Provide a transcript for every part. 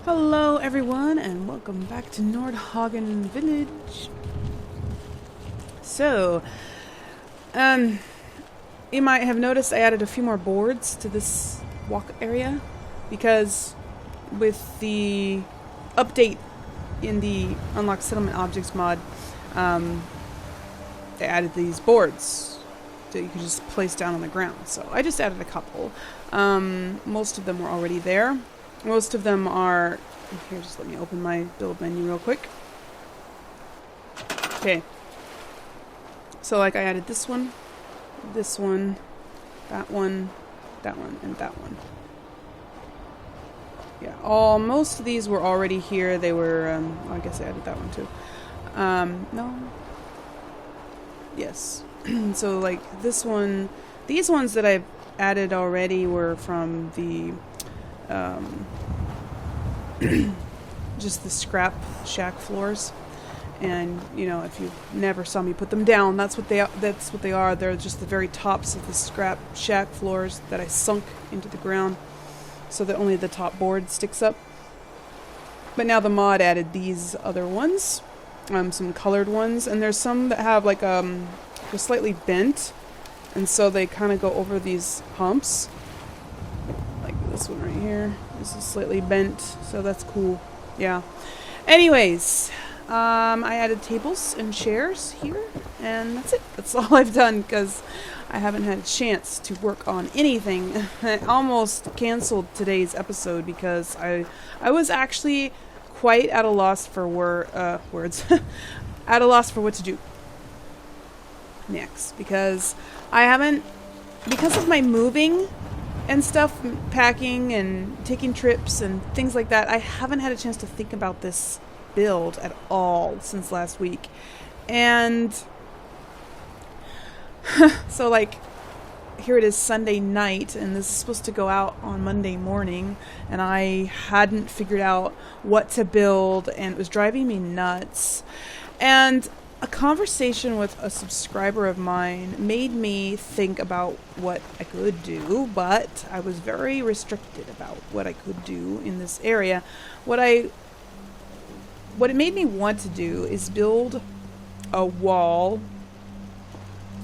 Hello everyone and welcome back to Nordhagen Village. So, you might have noticed I added a few more boards to this walk area because with the update in the Unlock Settlement Objects mod, they added these boards that you could just place down on the ground. So I just added a couple. Most of them were already there. Most of them are... Here, just let me open my build menu real quick. Okay. So, like, I added this one, that one, and that one. Yeah, most of these were already here. They were, I guess I added that one too. No. Yes. So, like, this one... These ones that I've added already were from the... just the scrap shack floors, and you know, if you never saw me put them down, that's what they are. They're just the very tops of the scrap shack floors that I sunk into the ground so that only the top board sticks up. But now the mod added these other ones, some colored ones, and there's some that have like they're slightly bent, and so they kind of go over these humps. This one right here. This is slightly bent, so that's cool. Yeah. Anyways, I added tables and chairs here, and that's it. That's all I've done because I haven't had a chance to work on anything. I almost canceled today's episode because I was actually quite at a loss for words. At a loss for what to do next because because of my moving and stuff, packing and taking trips and things like that, I haven't had a chance to think about this build at all since last week. And so, like, here it is Sunday night, and this is supposed to go out on Monday morning, and I hadn't figured out what to build, and it was driving me nuts. And a conversation with a subscriber of mine made me think about what I could do, but I was very restricted about what I could do in this area. What it made me want to do is build a wall.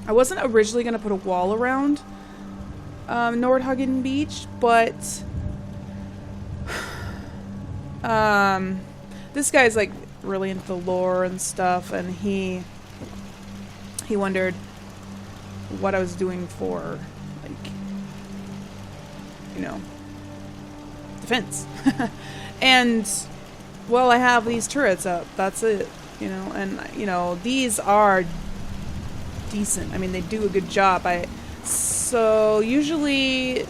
I wasn't originally going to put a wall around Nordhagen Beach, but this guy's like really into the lore and stuff, and he wondered what I was doing for, like, you know, defense. And well, I have these turrets up, that's it, you know, and you know, these are decent. I mean, they do a good job. So usually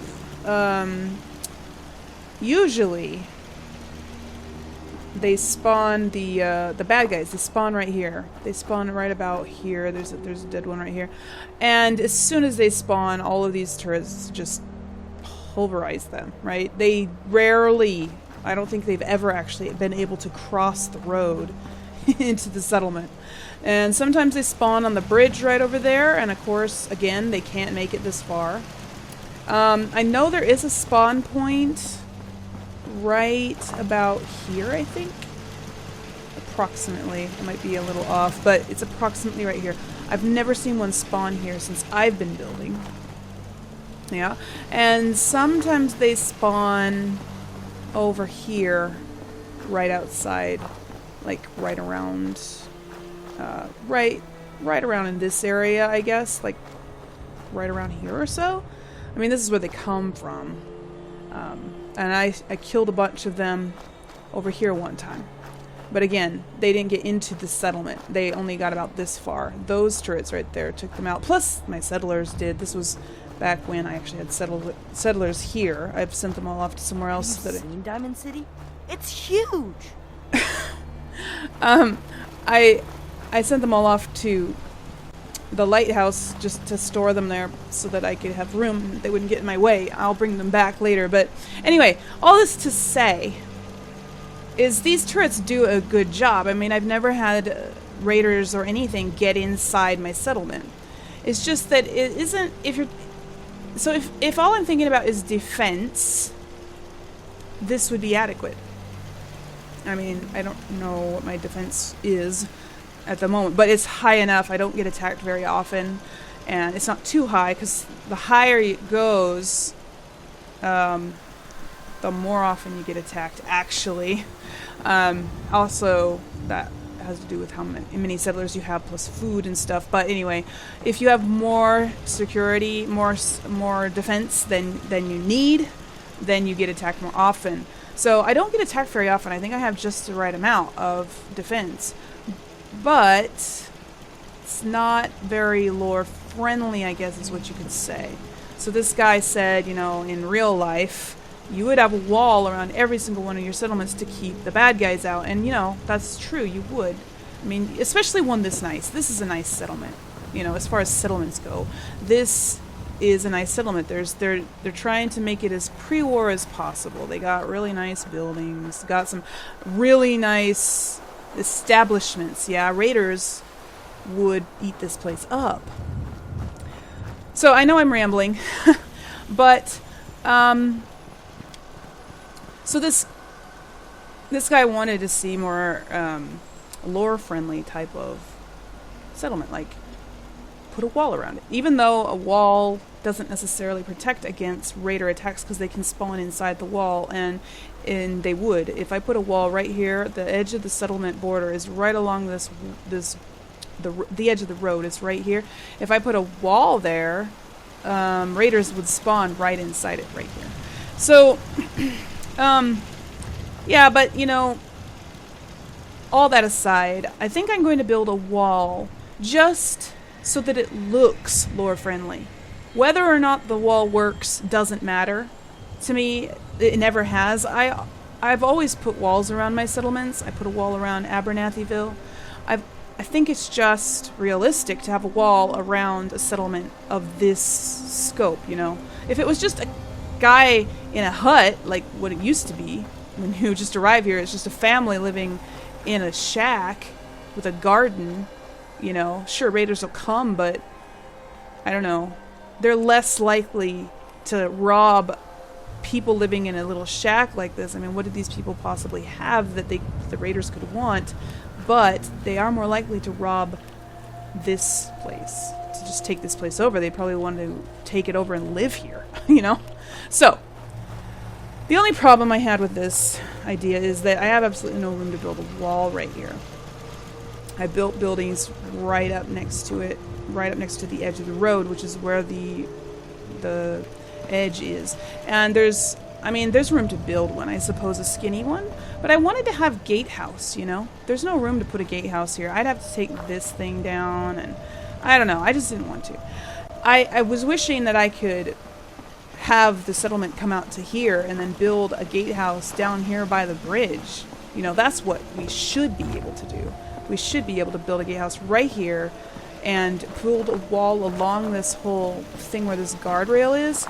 they spawn the bad guys. They spawn right here. They spawn right about here. There's a dead one right here. And as soon as they spawn, all of these turrets just pulverize them, right? They rarely, I don't think they've ever actually been able to cross the road into the settlement. And sometimes they spawn on the bridge right over there, and of course, again, they can't make it this far. I know there is a spawn point right about here, I think. Approximately. I might be a little off, but it's approximately right here. I've never seen one spawn here since I've been building. Yeah. And sometimes they spawn over here, right outside, like right around, right around in this area, I guess, like right around here or so. I mean, this is where they come from. And I killed a bunch of them over here one time. But again, they didn't get into the settlement. They only got about this far. Those turrets right there took them out. Plus, my settlers did. This was back when I actually had settlers here. I've sent them all off to somewhere else. Have you seen Diamond City? It's huge! I sent them all off to the lighthouse just to store them there so that I could have room. They wouldn't get in my way. I'll bring them back later. But anyway, all this to say is these turrets do a good job. I mean, I've never had raiders or anything get inside my settlement. It's just that it isn't... if all I'm thinking about is defense, this would be adequate. I mean, I don't know what my defense is at the moment, but it's high enough. I don't get attacked very often, and it's not too high, because the higher it goes, the more often you get attacked, actually. Also, that has to do with how many settlers you have, plus food and stuff. But anyway, if you have more security, more defense than you need, then you get attacked more often. So I don't get attacked very often. I think I have just the right amount of defense. But it's not very lore friendly, I guess is what you could say. So this guy said, you know, in real life, you would have a wall around every single one of your settlements to keep the bad guys out. And, you know, that's true, you would. I mean, especially one this nice. This is a nice settlement, you know, as far as settlements go. This is a nice settlement. They're trying to make it as pre-war as possible. They got really nice buildings, got some really nice establishments. Yeah, raiders would eat this place up. So I know I'm rambling, but so this guy wanted to see more lore-friendly type of settlement, like put a wall around it. Even though a wall doesn't necessarily protect against raider attacks, because they can spawn inside the wall, and they would. If I put a wall right here, the edge of the settlement border is right along the edge of the road is right here. If I put a wall there, raiders would spawn right inside it right here. So, yeah, but you know, all that aside, I think I'm going to build a wall just so that it looks lore friendly. Whether or not the wall works doesn't matter to me. It never has. I've always put walls around my settlements. I put a wall around Abernathyville. I think it's just realistic to have a wall around a settlement of this scope, you know. If it was just a guy in a hut, like what it used to be, when you just arrive here, it's just a family living in a shack with a garden, you know, sure, raiders will come, but I don't know. They're less likely to rob people living in a little shack like this. I mean, what did these people possibly have that the raiders could want? But they are more likely to rob this place, to just take this place over. They probably want to take it over and live here, you know? So, the only problem I had with this idea is that I have absolutely no room to build a wall right here. I built buildings right up next to it, right up next to the edge of the road, which is where the edge is. And there's room to build one, I suppose, a skinny one. But I wanted to have gatehouse, you know? There's no room to put a gatehouse here. I'd have to take this thing down, and I don't know. I just didn't want to. I was wishing that I could have the settlement come out to here and then build a gatehouse down here by the bridge. You know, that's what we should be able to do. We should be able to build a gatehouse right here and build a wall along this whole thing where this guardrail is.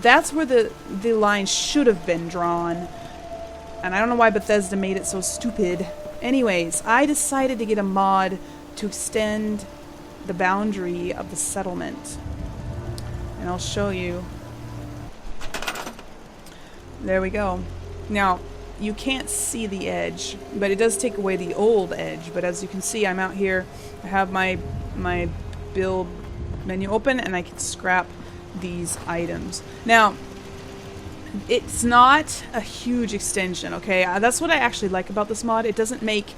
That's where the line should have been drawn. And I don't know why Bethesda made it so stupid. Anyways, I decided to get a mod to extend the boundary of the settlement. And I'll show you. There we go. Now, you can't see the edge, but it does take away the old edge. But as you can see, I'm out here. I have my build menu open, and I can scrap these items. Now, it's not a huge extension, okay? That's what I actually like about this mod. It doesn't make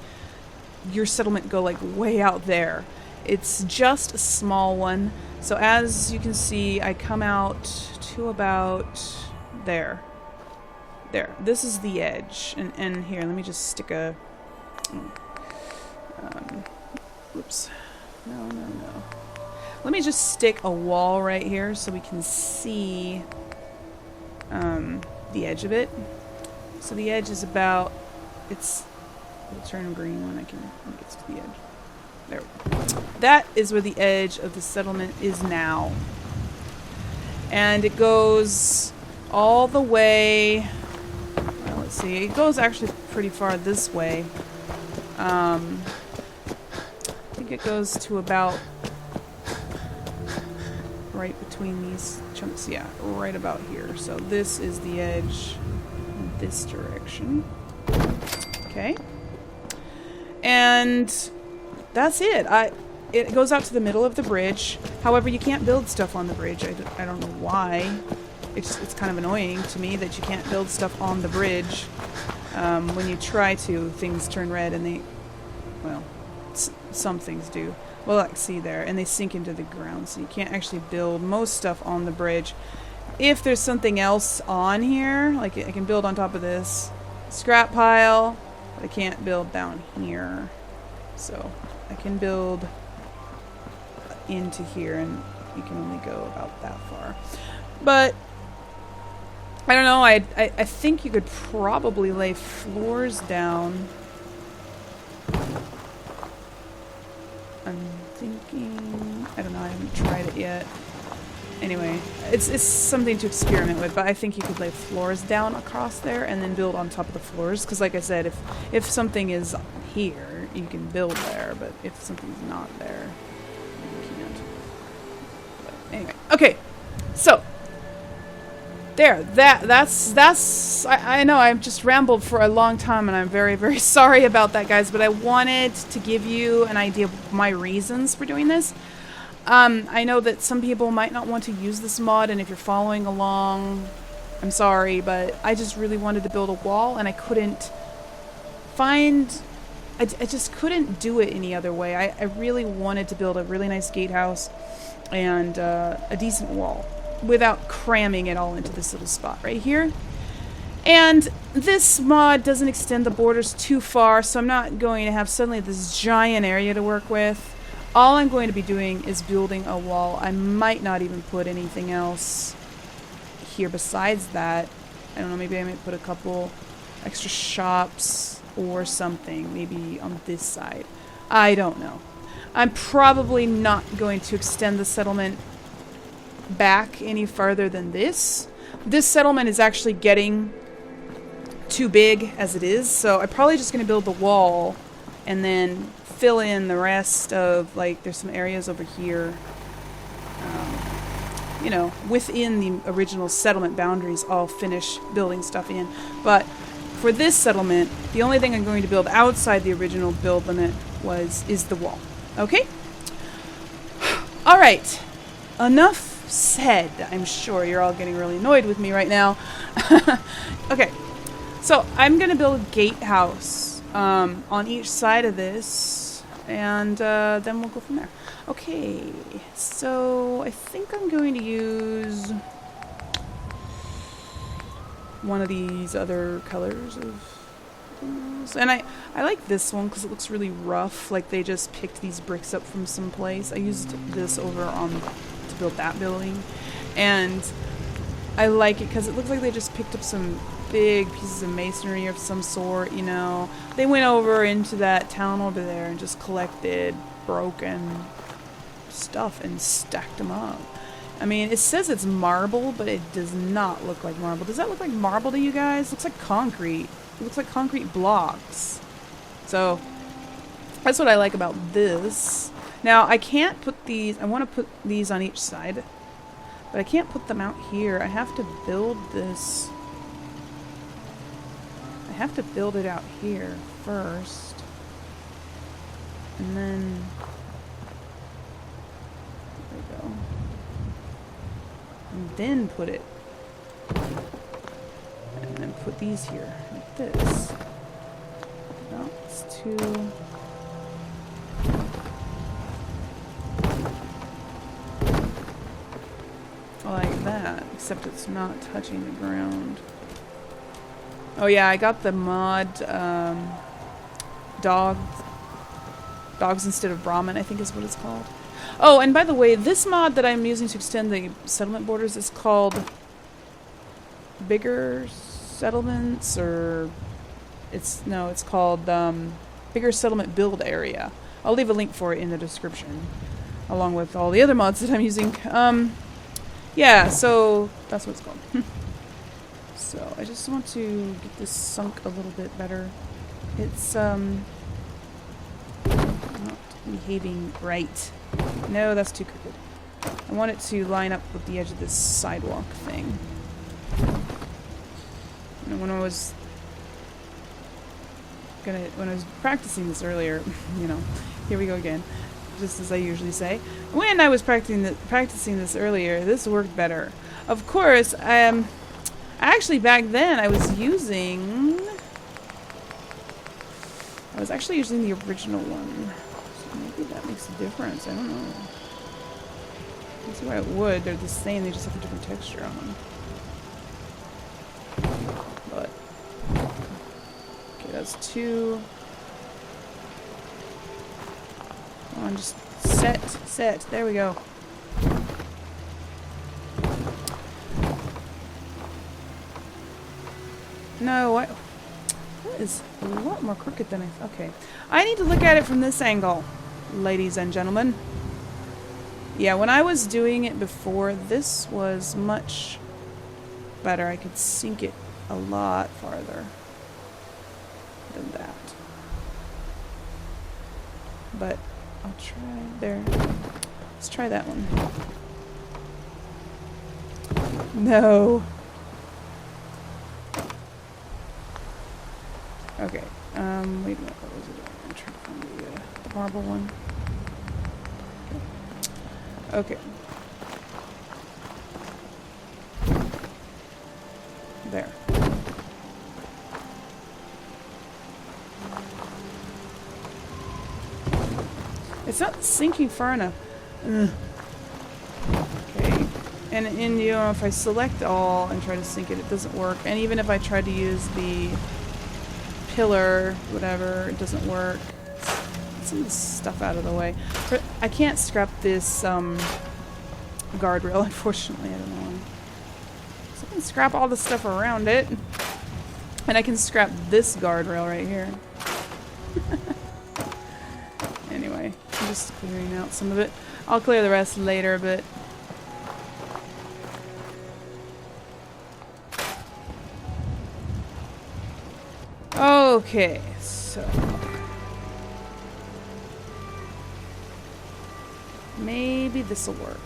your settlement go like way out there. It's just a small one. So as you can see, I come out to about there. There. This is the edge. And here, let me just stick a... oops. No. Let me just stick a wall right here so we can see the edge of it. So the edge is about... It'll turn green when it gets to the edge. There we go. That is where the edge of the settlement is now. And it goes all the way... Well, let's see. It goes actually pretty far this way. I think it goes to about... right between these chunks. Yeah, right about here. So this is the edge in this direction. Okay. And that's it. It goes out to the middle of the bridge. However, you can't build stuff on the bridge. I don't know why. It's kind of annoying to me that you can't build stuff on the bridge. When you try to, things turn red and they... Well, some things do. Well, like, see there. And they sink into the ground, so you can't actually build most stuff on the bridge. If there's something else on here, like I can build on top of this scrap pile, but I can't build down here. So I can build into here, and you can only go about that far. But I don't know. I think you could probably lay floors down. I'm thinking. I don't know. I haven't tried it yet. Anyway, it's something to experiment with, but I think you could lay floors down across there and then build on top of the floors. Because like I said, if something is here, you can build there, but if something's not there, you can't. But anyway, okay, so there, that's I know I've just rambled for a long time, and I'm very, very sorry about that, guys, but I wanted to give you an idea of my reasons for doing this. I know that some people might not want to use this mod, and if you're following along, I'm sorry, but I just really wanted to build a wall, and I couldn't find... I just couldn't do it any other way. I really wanted to build a really nice gatehouse and a decent wall without cramming it all into this little spot right here. And this mod doesn't extend the borders too far, so I'm not going to have suddenly this giant area to work with. All I'm going to be doing is building a wall. I might not even put anything else here besides that. I don't know, maybe I might put a couple extra shops or something, maybe on this side. I don't know. I'm probably not going to extend the settlement back any farther than this. This settlement is actually getting too big as it is, so I'm probably just going to build the wall and then fill in the rest of, like, there's some areas over here, you know, within the original settlement boundaries. I'll finish building stuff in. But for this settlement, the only thing I'm going to build outside the original build limit is the wall. Okay? Alright. Enough said. I'm sure you're all getting really annoyed with me right now. Okay. So, I'm going to build a gatehouse on each side of this. And then we'll go from there. Okay, so I think I'm going to use one of these other colors of things. And I like this one because it looks really rough, like they just picked these bricks up from someplace. I used this over to build that building, and I like it because it looks like they just picked up some big pieces of masonry of some sort, you know. They went over into that town over there and just collected broken stuff and stacked them up. I mean, it says it's marble, but it does not look like marble. Does that look like marble to you guys? It looks like concrete. It looks like concrete blocks. So, that's what I like about this. Now, I can't put these... I want to put these on each side, but I can't put them out here. I have to build this... I have to build it out here first, and then there we go, and then put it, and then put these here like this. No, it's too... like that, except it's not touching the ground. Oh yeah, I got the mod, dogs instead of Brahmin, I think is what it's called. Oh, and by the way, this mod that I'm using to extend the settlement borders is called Bigger Settlements, or it's called Bigger Settlement Build Area. I'll leave a link for it in the description, along with all the other mods that I'm using. Yeah, so that's what it's called. So I just want to get this sunk a little bit better. It's not behaving right. No, that's too crooked. I want it to line up with the edge of this sidewalk thing. And when I was when I was practicing this earlier, you know, here we go again, just as I usually say. When I was practicing this earlier, this worked better. Of course, actually back then I was actually using the original one. So maybe that makes a difference. I don't know. I see why it would. They're the same. They just have a different texture on them. But okay, that's 2. Come on, just set. There we go. No, what is a lot more crooked than okay. I need to look at it from this angle, ladies and gentlemen. Yeah, when I was doing it before, this was much better. I could sink it a lot farther than that. But I'll try there. Let's try that one. No. Okay. Wait a minute. What was it? I'm trying to find the marble one. Okay. There. It's not sinking far enough. Ugh. Okay. And you know, if I select all and try to sink it, it doesn't work. And even if I try to use the pillar, whatever, it doesn't work. Some of this stuff out of the way. I can't scrap this guardrail, unfortunately. I don't know why. So I can scrap all the stuff around it. And I can scrap this guardrail right here. Anyway, I'm just clearing out some of it. I'll clear the rest later, but... Okay, so... maybe this'll work.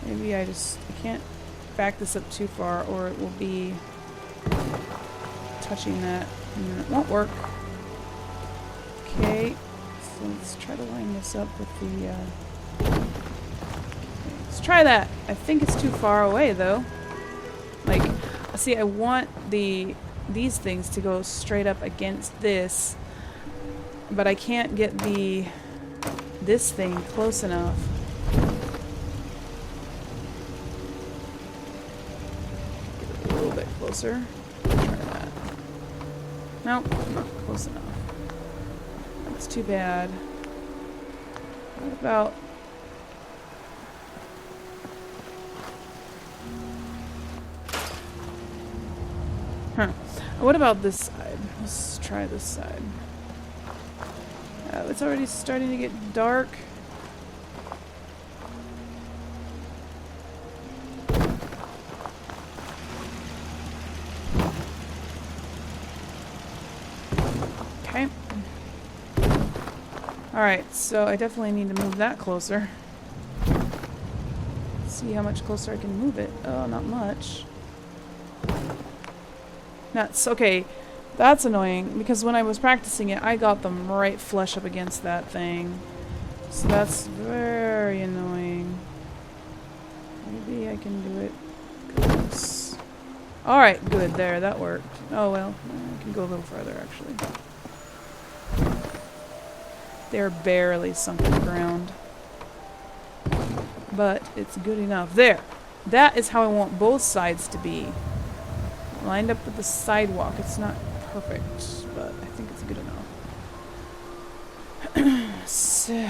Maybe I can't back this up too far or it will be touching that and then it won't work. Okay, so let's try to line this up with the, okay, let's try that. I think it's too far away though. Like, see, I want these things to go straight up against this, but I can't get this thing close enough. Get it a little bit closer. Try that. Nope, not close enough. That's too bad. What about... Huh. What about this side? Let's try this side. It's already starting to get dark. Okay. Alright, so I definitely need to move that closer. See how much closer I can move it. Oh, not much. Nuts. Okay. That's annoying, because when I was practicing it, I got them right flush up against that thing. So that's very annoying. Maybe I can do it close. Alright, good. There, that worked. Oh well, I can go a little further, actually. They're barely sunk in the ground. But it's good enough. There! That is how I want both sides to be. Lined up with the sidewalk. It's not perfect, but I think it's good enough. So...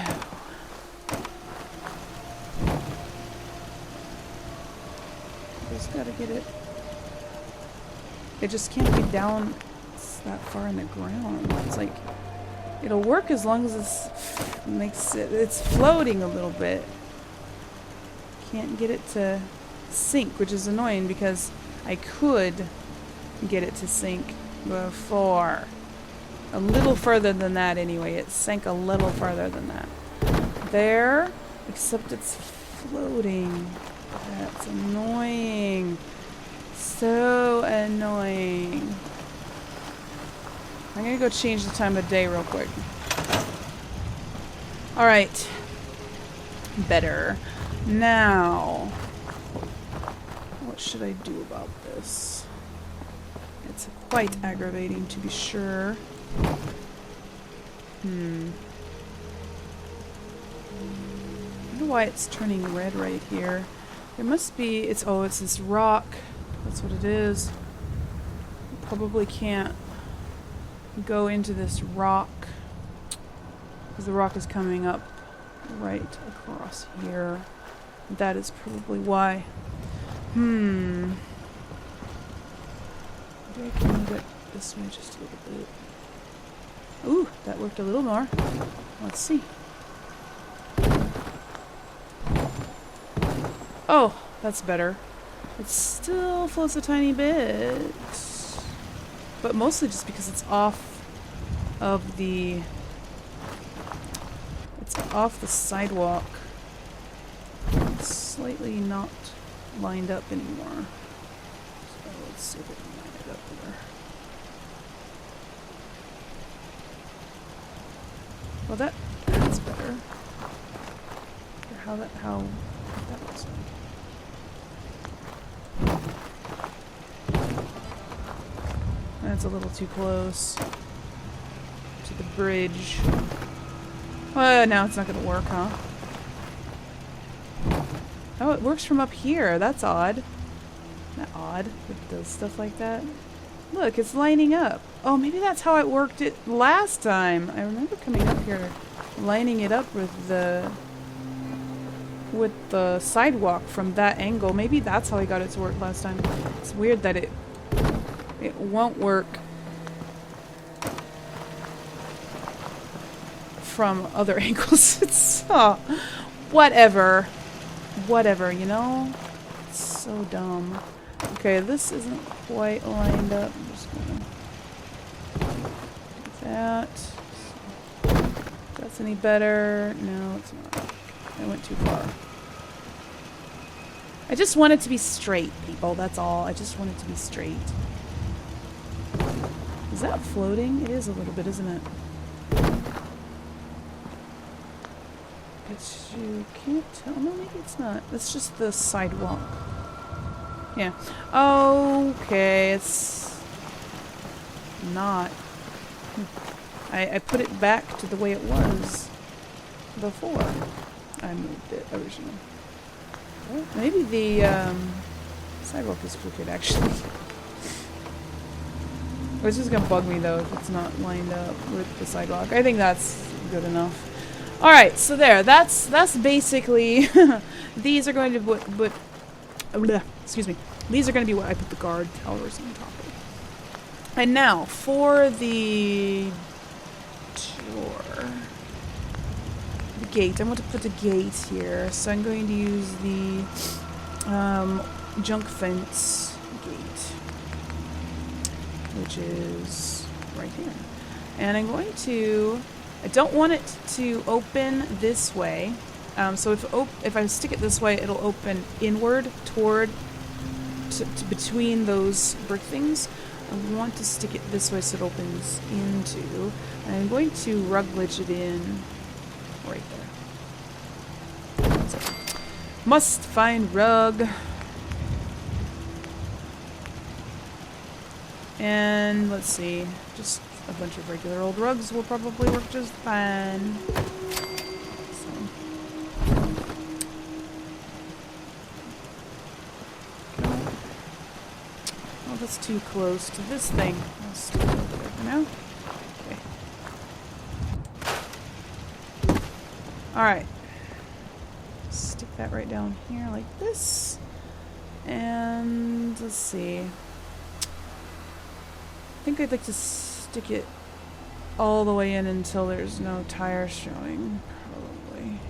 just gotta get it... It just can't be down that far in the ground. It's like... it'll work as long as it's floating a little bit. Can't get it to sink, which is annoying because I could get it to sink before. A little further than that anyway. It sank a little farther than that. There, except it's floating. That's annoying. So annoying. gonna go change the time of day real quick. Alright. Better. Now, what should I do about this? It's quite aggravating, to be sure. I wonder why it's turning red right here. There must be, it's this rock. That's what it is. You probably can't go into this rock because the rock is coming up right across here. That is probably why. Maybe I can move it this way just a little bit. Ooh, that worked a little more. Let's see. Oh, that's better. It still floats a tiny bit, but mostly just because it's off of the sidewalk. It's slightly not lined up anymore. So let's see if we can line it up there. Well, that's better. How that looks like. That's a little too close to the bridge. Well, now it's not going to work, huh? Oh, it works from up here. That's odd. Isn't that odd? It does stuff like that. Look, it's lining up. Oh, maybe that's how it worked it last time. I remember coming up here, lining it up with the sidewalk from that angle. Maybe that's how I got it to work last time. It's weird that it won't work from other angles. It's whatever, you know. It's so dumb. Okay, this isn't quite lined up. I'm just gonna do that. If that's any better? No, it's not. I went too far. I just want it to be straight, people. That's all. I just want it to be straight. Is that floating? It is a little bit, isn't it? You can't tell. No, maybe it's not. It's just the sidewalk. Yeah. Okay, it's not. I put it back to the way it was before I moved it originally. Well, maybe the sidewalk is crooked, actually. It's just gonna bug me though if it's not lined up with the sidewalk. I think that's good enough. All right, so there. That's basically. These are going to excuse me. These are going to be what I put the guard towers on top of. And now for the door, the gate. I want to put a gate here, so I'm going to use the junk fence gate, which is right here. And I'm going to. I don't want it to open this way. So if I stick it this way, it'll open inward toward to between those brick things. I want to stick it this way so it opens into. And I'm going to ruglage it in right there. So, must find rug. And let's see, just a bunch of regular old rugs will probably work just fine. So. Oh, that's too close to this thing. I'll stick it over there for now. Okay. Alright. Stick that right down here like this. And let's see. I think I'd like to stick it all the way in until there's no tires showing, probably.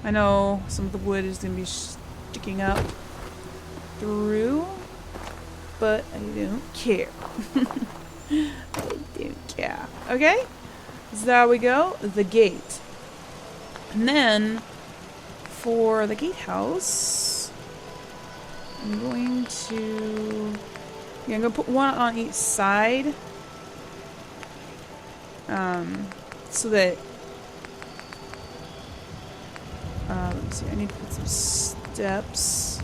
I know some of the wood is going to be sticking up through, but I don't care. I don't care. Okay? So there we go. The gate. And then, for the gatehouse, I'm going to Yeah, I'm gonna put one on each side. So that let me see, I need to put some steps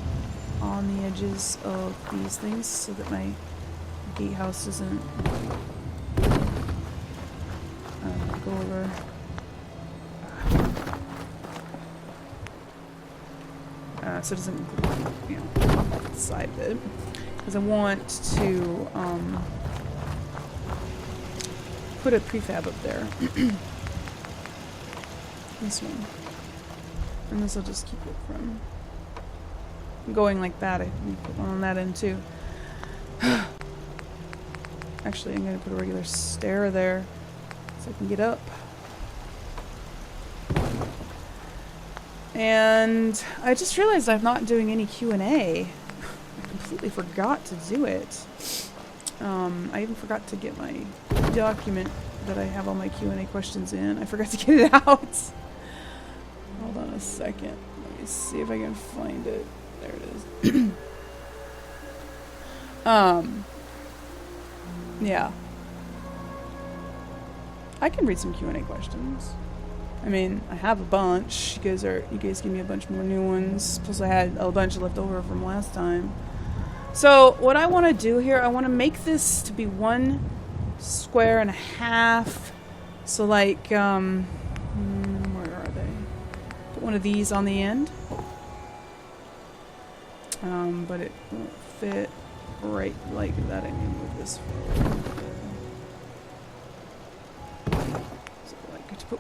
on the edges of these things so that my gatehouse doesn't go over. So it doesn't, you know, off the side of it. Because I want to put a prefab up there. This one. And this will just keep it from going like that. I can put one on that end too. Actually, I'm going to put a regular stair there so I can get up. And I just realized I'm not doing any Q&A. I completely forgot to do it. I even forgot to get my document that I have all my Q&A questions in. I forgot to get it out. Hold on a second. Let me see if I can find it. There it is. Yeah. I can read some Q&A questions. I mean, I have a bunch. You guys give me a bunch more new ones. Plus I had a bunch left over from last time. So what I want to do here, I want to make this to be 1.5 squares. So like, where are they? Put one of these on the end. But it won't fit right like that. I need to move this forward. So I like to put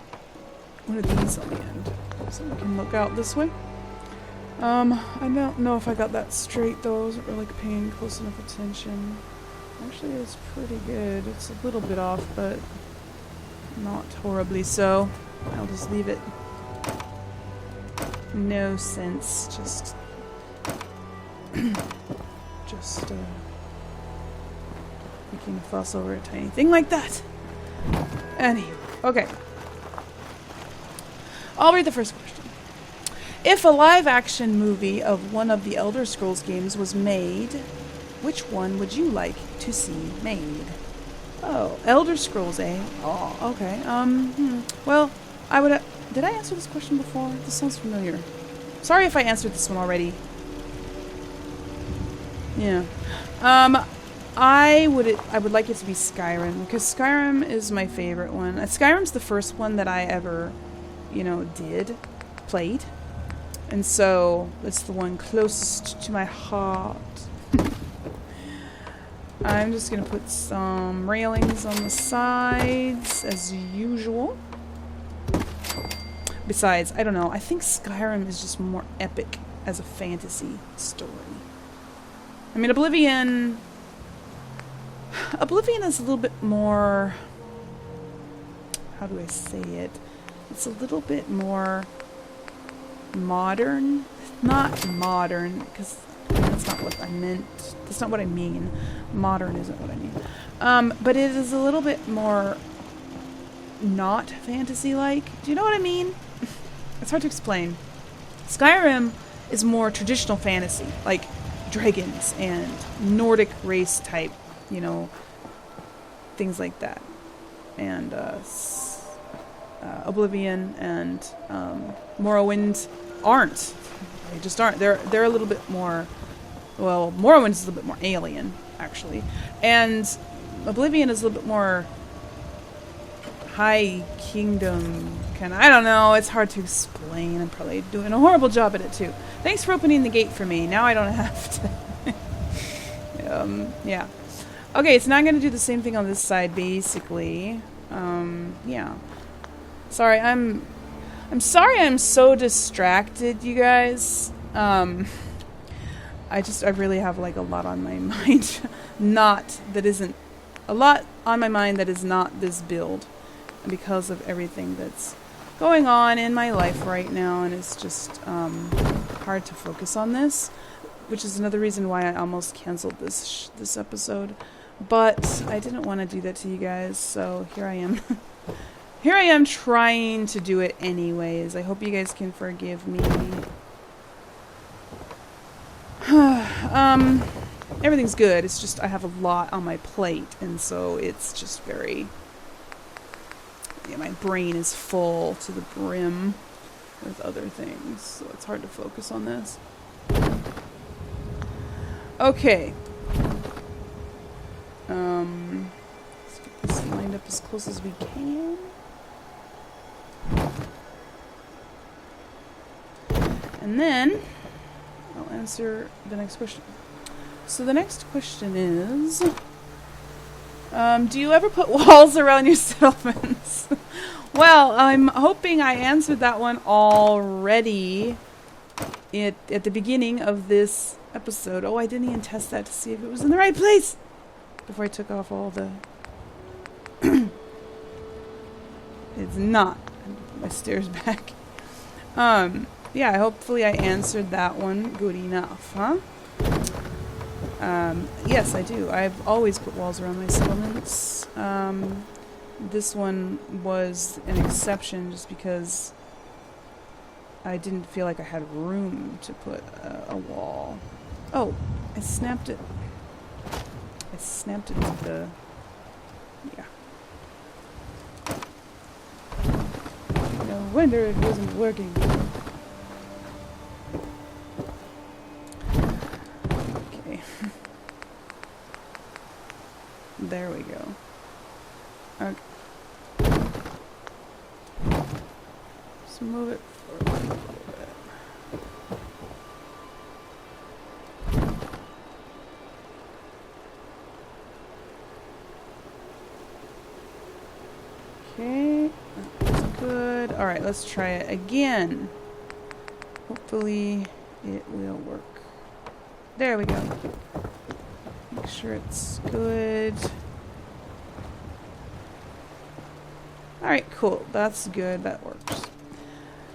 one of these on the end so we can look out this way. I don't know if I got that straight though. I wasn't really paying close enough attention. Actually, it's pretty good. It's a little bit off, but not horribly so. I'll just leave it. No sense. Just making a fuss over a tiny thing like that. Anyway, okay. I'll read the first question. If a live-action movie of one of the Elder Scrolls games was made, which one would you like to see made? Oh, Elder Scrolls, eh? Oh, okay. Well, I would. Did I answer this question before? This sounds familiar. Sorry if I answered this one already. Yeah. I would like it to be Skyrim, because Skyrim is my favorite one. Skyrim's the first one that I ever, played. And so it's the one closest to my heart. I'm just gonna put some railings on the sides as usual. Besides, I don't know, I think Skyrim is just more epic as a fantasy story. I mean, Oblivion is a little bit more, how do I say it? It's a little bit more modern. Not modern, because that's not what I meant. That's not what I mean. Modern isn't what I mean. But it is a little bit more not fantasy-like. Do you know what I mean? It's hard to explain. Skyrim is more traditional fantasy, like dragons and Nordic race type, things like that. And Oblivion and Morrowind aren't. They just aren't. They're a little bit more. Well, Morrowind is a little bit more alien, actually, and Oblivion is a little bit more High Kingdom kind of. I don't know. It's hard to explain. I'm probably doing a horrible job at it too. Thanks for opening the gate for me. Now I don't have to. Yeah. Okay, it's not going to do the same thing on this side, basically. Yeah. Sorry, I'm sorry I'm so distracted, you guys. I really have like a lot on my mind. A lot on my mind that is not this build. Because of everything that's going on in my life right now, and it's just hard to focus on this, which is another reason why I almost canceled this episode. But I didn't want to do that to you guys, so here I am. Here I am trying to do it anyways. I hope you guys can forgive me. everything's good. It's just I have a lot on my plate, and so it's just very... Yeah, my brain is full to the brim with other things, so it's hard to focus on this. Okay. Let's get this lined up as close as we can. And then I'll answer the next question. So the next question is, do you ever put walls around your settlements? Well, I'm hoping I answered that one already at the beginning of this episode. Oh, I didn't even test that to see if it was in the right place before I took off all the... It's not. I have to put my stairs back. Yeah, hopefully I answered that one good enough, huh? Yes, I do. I've always put walls around my settlements. This one was an exception just because I didn't feel like I had room to put a wall. Oh, I snapped it. I snapped it to the... Yeah. No wonder it wasn't working. Okay. There we go. Okay. Just move it forward a little bit. Okay, that's good. Alright, let's try it again. Hopefully it will work. There we go. Make sure it's good. Alright, cool. That's good. That works.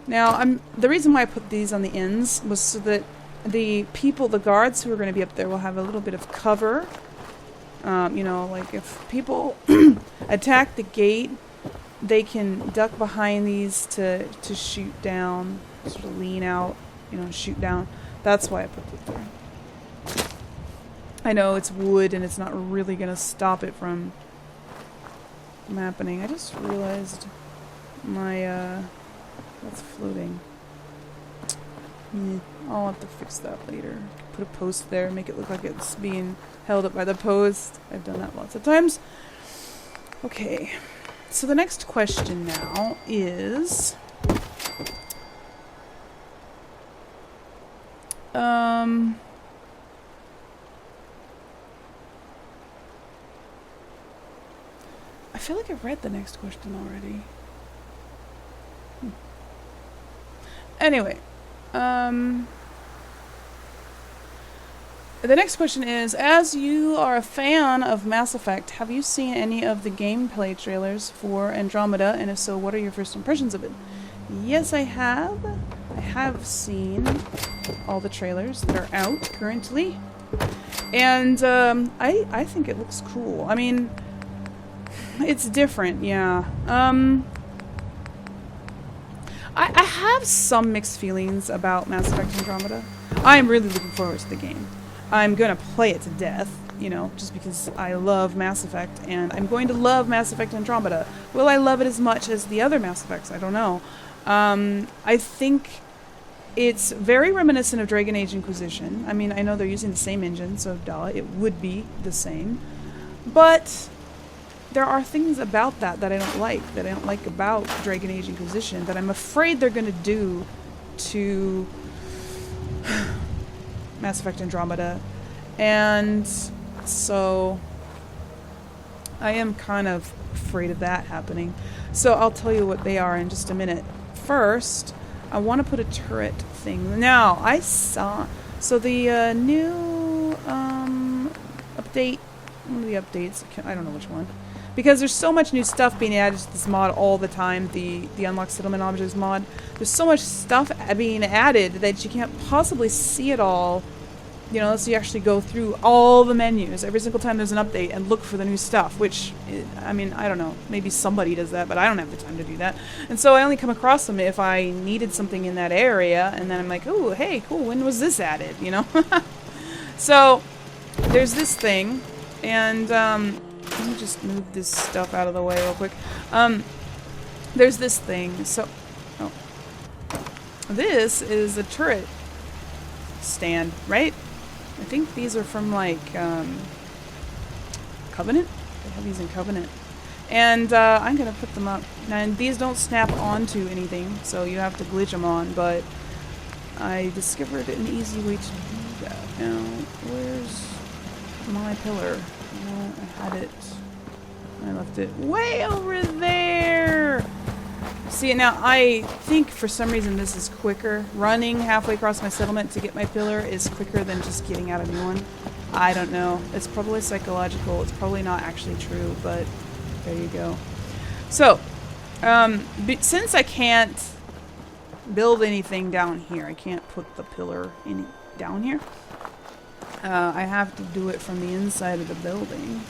Now, the reason why I put these on the ends was so that the guards who are going to be up there will have a little bit of cover. You know, like if people attack the gate, they can duck behind these to shoot down, sort of lean out, you know, and shoot down. That's why I put it there. I know it's wood and it's not really going to stop it from happening. I just realized my, that's floating. I'll have to fix that later. Put a post there, make it look like it's being held up by the post. I've done that lots of times. Okay. So the next question now is... I feel like I've read the next question already. Anyway, the next question is, as you are a fan of Mass Effect, have you seen any of the gameplay trailers for Andromeda, and if so, what are your first impressions of it? Yes, I have. I have seen all the trailers that are out currently, and I think it looks cool. I mean, it's different, yeah. I have some mixed feelings about Mass Effect Andromeda. I'm really looking forward to the game. I'm gonna play it to death, you know, just because I love Mass Effect, and I'm going to love Mass Effect Andromeda. Will I love it as much as the other Mass Effects? I don't know. I think it's very reminiscent of Dragon Age Inquisition. I mean, I know they're using the same engine, so duh, it would be the same. But there are things about that I don't like about Dragon Age Inquisition, that I'm afraid they're going to do to Mass Effect Andromeda. And so I am kind of afraid of that happening. So I'll tell you what they are in just a minute. First, I want to put a turret thing. Now, I saw... So the new update... One of the updates, I don't know which one. Because there's so much new stuff being added to this mod all the time, the Unlock Settlement Objects mod. There's so much stuff being added that you can't possibly see it all, you know, unless you actually go through all the menus every single time there's an update and look for the new stuff, which, I mean, I don't know. Maybe somebody does that, but I don't have the time to do that. And so I only come across them if I needed something in that area, and then I'm like, oh, hey, cool, when was this added, you know? So there's this thing, and let me just move this stuff out of the way real quick. There's this thing. So, oh, this is a turret stand, right? I think these are from like Covenant. They have these in Covenant, and I'm gonna put them up. And these don't snap onto anything, so you have to glitch them on. But I discovered an easy way to do that. Now, where's my pillar? Well, I had it. I left it way over there. See, now I think for some reason this is quicker. Running halfway across my settlement to get my pillar is quicker than just getting out a new one. I don't know. It's probably psychological. It's probably not actually true, but there you go. So, since I can't build anything down here, I can't put the pillar down here. I have to do it from the inside of the building.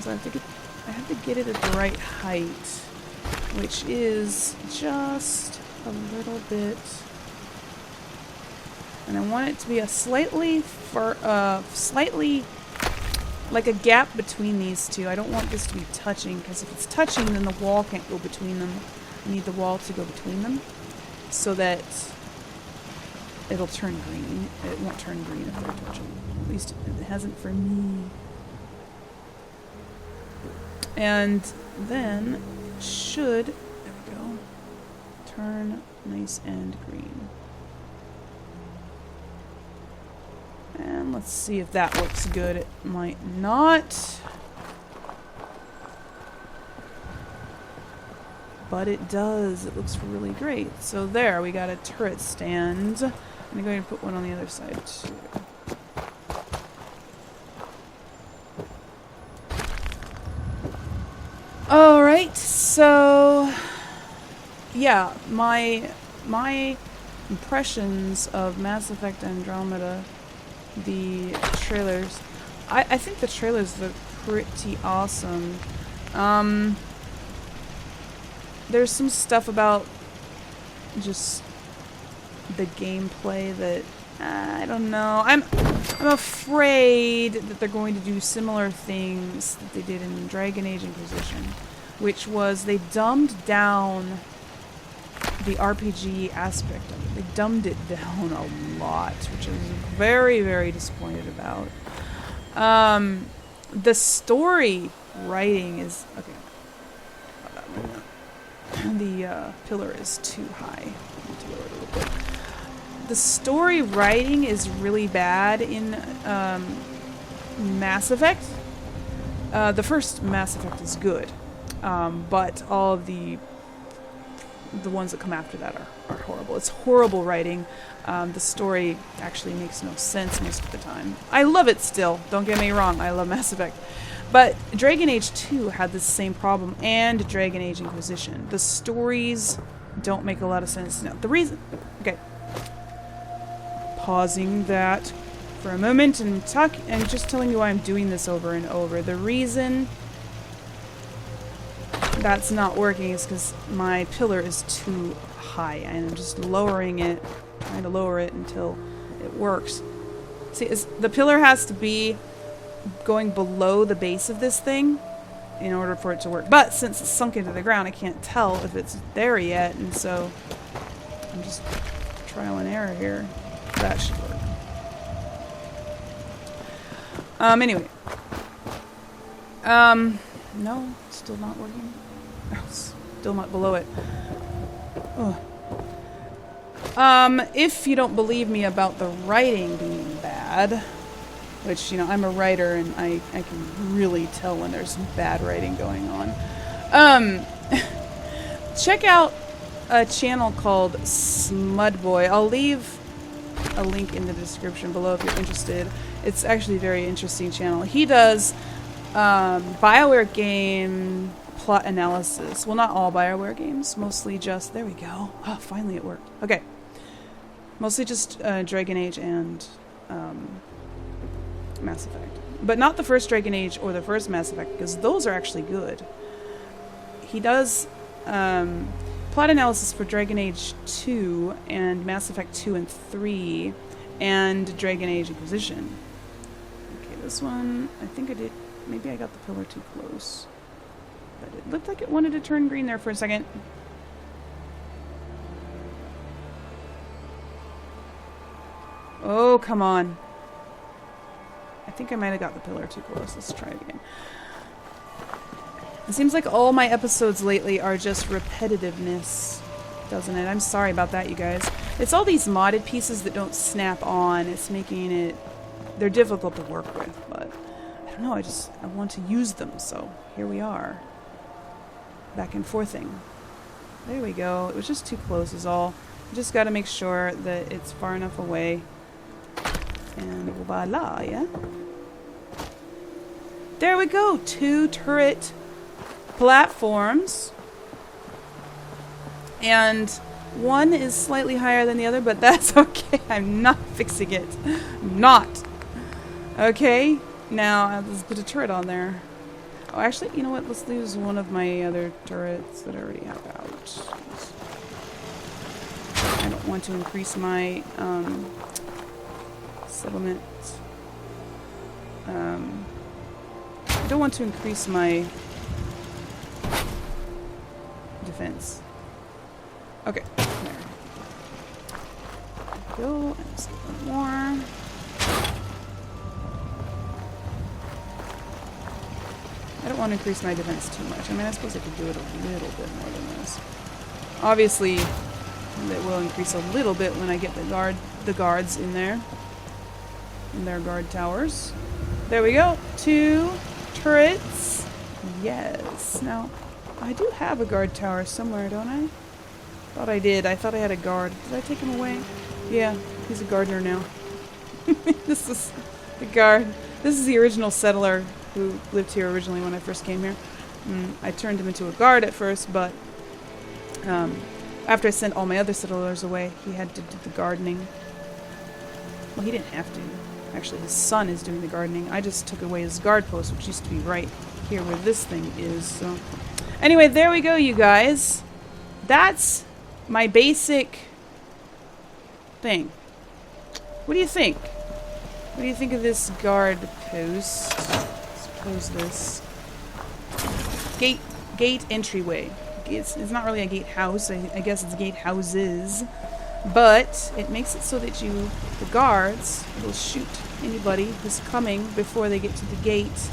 So I have to get it at the right height, which is just a little bit. And I want it to be a slightly like a gap between these two. I don't want this to be touching, because if it's touching, then the wall can't go between them. I need the wall to go between them so that it'll turn green. It won't turn green if they're touching. At least it hasn't for me. And then it should, there we go, turn nice and green. And let's see if that looks good. It might not. But it does. It looks really great. So there, we got a turret stand. I'm going to put one on the other side too. Alright, so yeah, my impressions of Mass Effect Andromeda, the trailers, I think the trailers look pretty awesome. There's some stuff about just the gameplay that I don't know. I'm afraid that they're going to do similar things that they did in Dragon Age Inquisition, which was they dumbed down the RPG aspect of it. They dumbed it down a lot, which I was very, very disappointed about. The story writing is okay. The pillar is too high. I need to lower it a little bit. The story writing is really bad in Mass Effect. The first Mass Effect is good, but all of the ones that come after that are horrible. It's horrible writing. The story actually makes no sense most of the time. I love it still. Don't get me wrong. I love Mass Effect. But Dragon Age 2 had the same problem, and Dragon Age Inquisition. The stories don't make a lot of sense. Now, the reason... Okay. Pausing that for a moment and just telling you why I'm doing this over and over. The reason that's not working is because my pillar is too high, and I'm just lowering it, trying to lower it until it works. See, the pillar has to be going below the base of this thing in order for it to work. But since it's sunk into the ground, I can't tell if it's there yet, and so I'm just trial and error here. That should work. Anyway. No, still not working. Oh, still not below it. Ugh. If you don't believe me about the writing being bad, which, you know, I'm a writer and I can really tell when there's bad writing going on. Check out a channel called Smudboy. I'll leave a link in the description below if you're interested. It's actually a very interesting channel. He does BioWare game plot analysis. Well, not all BioWare games. Mostly just... There we go. Oh, finally it worked. Okay. Mostly just Dragon Age and Mass Effect. But not the first Dragon Age or the first Mass Effect, because those are actually good. He does plot analysis for Dragon Age 2 and Mass Effect 2 and 3 and Dragon Age Inquisition. Okay, This one, I think I did. Maybe I got the pillar too close. But it looked like it wanted to turn green there for a second. Oh, come on. I think I might have got the pillar too close. Let's try it again. It seems like all my episodes lately are just repetitiveness, doesn't it? I'm sorry about that, you guys. It's all these modded pieces that don't snap on. It's making it... They're difficult to work with, but... I don't know, I want to use them, so here we are. Back and forthing. There we go. It was just too close is all. You just gotta make sure that it's far enough away. And voila, yeah? There we go! 2 turret platforms. And one is slightly higher than the other, but that's okay. I'm not fixing it. I'm not. Okay, now let's put a turret on there. Oh, actually, you know what? Let's use one of my other turrets that I already have out. I don't want to increase my settlement. I don't want to increase my defense. Okay, there. Go, and let's get one more. I don't want to increase my defense too much. I mean, I suppose I could do it a little bit more than this. Obviously, it will increase a little bit when I get the guards in there. In their guard towers. There we go. 2 turrets. Yes. Now, I do have a guard tower somewhere, don't I? Thought I did. I thought I had a guard. Did I take him away? Yeah, he's a gardener now. This is the guard. This is the original settler who lived here originally when I first came here. I turned him into a guard at first, but after I sent all my other settlers away, he had to do the gardening. Well, he didn't have to. Actually, his son is doing the gardening. I just took away his guard post, which used to be right here where this thing is. So, anyway, there we go, you guys. That's my basic thing. What do you think? What do you think of this guard post? Let's close this. Gate entryway. It's not really a gatehouse. I guess it's gatehouses. But it makes it so that the guards will shoot anybody who's coming before they get to the gate.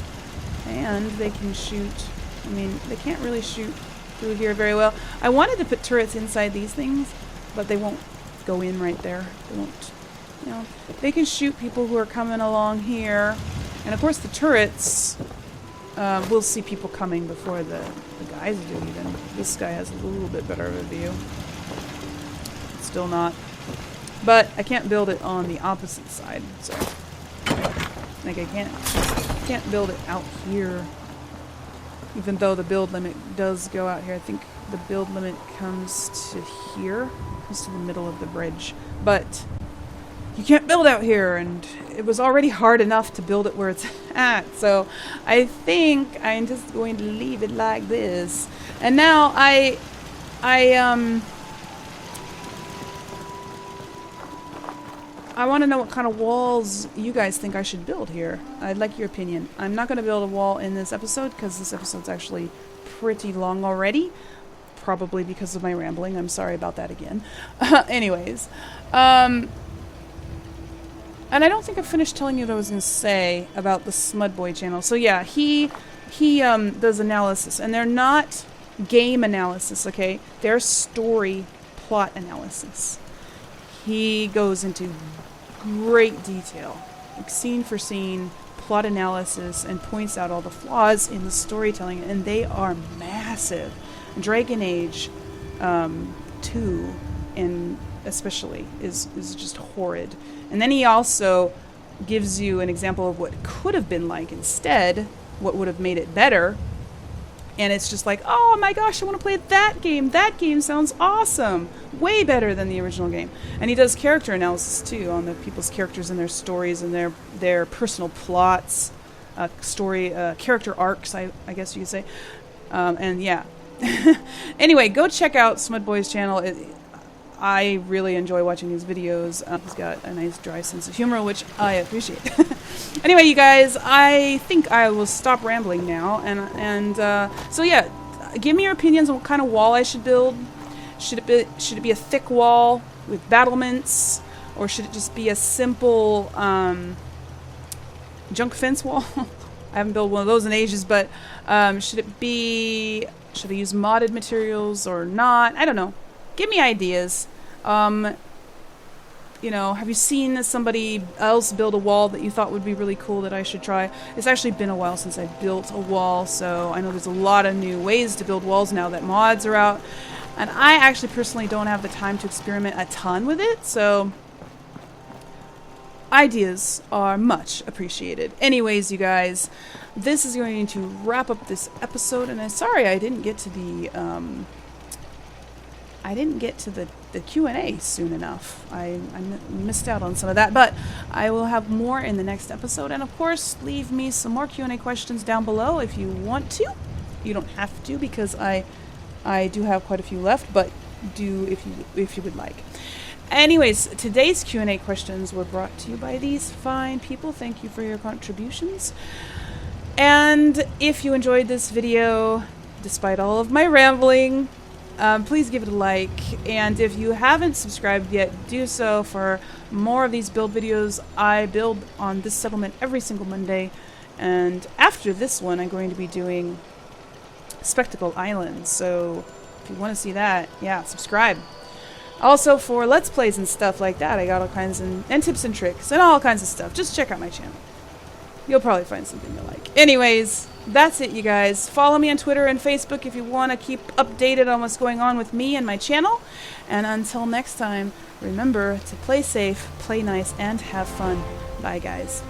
And they can shoot, I mean, they can't really shoot through here very well. I wanted to put turrets inside these things, but they won't go in right there. They won't, you know. They can shoot people who are coming along here. And of course the turrets will see people coming before the guys do even. This guy has a little bit better of a view. Still not. But I can't build it on the opposite side, so like I can't build it out here. Even though the build limit does go out here. I think the build limit comes to here. Comes to the middle of the bridge. But you can't build out here, and it was already hard enough to build it where it's at. So I think I'm just going to leave it like this. And now I want to know what kind of walls you guys think I should build here. I'd like your opinion. I'm not going to build a wall in this episode because this episode's actually pretty long already. Probably because of my rambling. I'm sorry about that again. Anyways. And I don't think I finished telling you what I was going to say about the Smudboy channel. So yeah, he does analysis. And they're not game analysis, okay? They're story plot analysis. He goes into great detail, like scene for scene, plot analysis, and points out all the flaws in the storytelling, and they are massive. Dragon Age 2, and especially, is just horrid. And then he also gives you an example of what could have been like instead, what would have made it better. And it's just like, oh my gosh, I want to play that game. That game sounds awesome. Way better than the original game. And he does character analysis too on the people's characters and their stories and their personal plots, character arcs, I guess you could say. And yeah. Anyway, go check out Smudboy's channel. I really enjoy watching these videos. He's got a nice dry sense of humor, which I appreciate. Anyway, you guys, I think I will stop rambling now. So yeah, give me your opinions on what kind of wall I should build. Should it be a thick wall with battlements, or should it just be a simple junk fence wall? I haven't built one of those in ages, but should I use modded materials or not? I don't know. Give me ideas. You know, have you seen somebody else build a wall that you thought would be really cool that I should try? It's actually been a while since I built a wall, so I know there's a lot of new ways to build walls now that mods are out. And I actually personally don't have the time to experiment a ton with it, so ideas are much appreciated. Anyways, you guys, this is going to wrap up this episode, and I'm sorry I didn't get to the Q&A soon enough. I missed out on some of that, but I will have more in the next episode. And of course, leave me some more Q&A questions down below if you want to. You don't have to, because I do have quite a few left, but do if you would like. Anyways, today's Q&A questions were brought to you by these fine people. Thank you for your contributions. And if you enjoyed this video, despite all of my rambling, please give it a like, and if you haven't subscribed yet, do so for more of these build videos. I build on this settlement every single Monday, and after this one I'm going to be doing Spectacle Island, so if you want to see that, yeah, subscribe. Also, for Let's Plays and stuff like that, I got all kinds and tips and tricks and all kinds of stuff. Just check out my channel. You'll probably find something you like. Anyways, that's it, you guys. Follow me on Twitter and Facebook if you want to keep updated on what's going on with me and my channel. And until next time, remember to play safe, play nice, and have fun. Bye, guys.